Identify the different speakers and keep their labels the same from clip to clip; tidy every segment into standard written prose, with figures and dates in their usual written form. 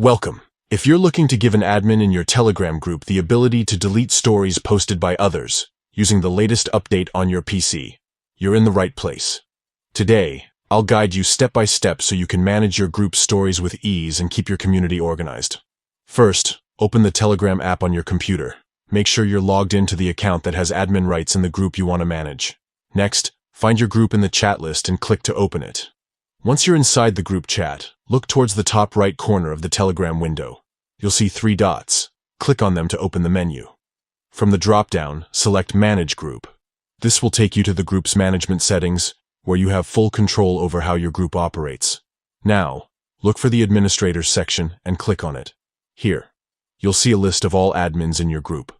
Speaker 1: Welcome. If you're looking to give an admin in your Telegram group the ability to delete stories posted by others using the latest update on your PC, you're in the right place. Today, I'll guide you step by step so you can manage your group's stories with ease and keep your community organized. First, open the Telegram app on your computer. Make sure you're logged into the account that has admin rights in the group you want to manage. Next, find your group in the chat list and click to open it. Once you're inside the group chat, look towards the top right corner of the Telegram window. You'll see 3 dots. Click on them to open the menu. From the drop-down, select Manage Group. This will take you to the group's management settings, where you have full control over how your group operates. Now, look for the Administrators section and click on it. Here, you'll see a list of all admins in your group.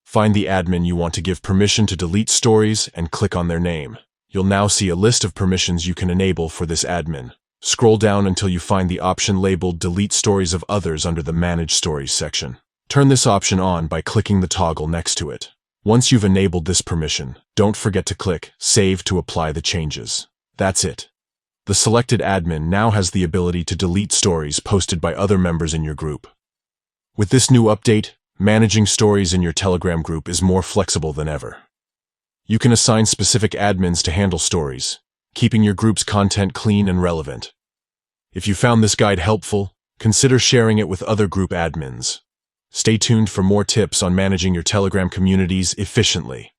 Speaker 1: Find the admin you want to give permission to delete stories and click on their name. You'll now see a list of permissions you can enable for this admin. Scroll down until you find the option labeled Delete Stories of Others under the Manage Stories section. Turn this option on by clicking the toggle next to it. Once you've enabled this permission, don't forget to click Save to apply the changes. That's it. The selected admin now has the ability to delete stories posted by other members in your group. With this new update, managing stories in your Telegram group is more flexible than ever. You can assign specific admins to handle stories, keeping your group's content clean and relevant. If you found this guide helpful, consider sharing it with other group admins. Stay tuned for more tips on managing your Telegram communities efficiently.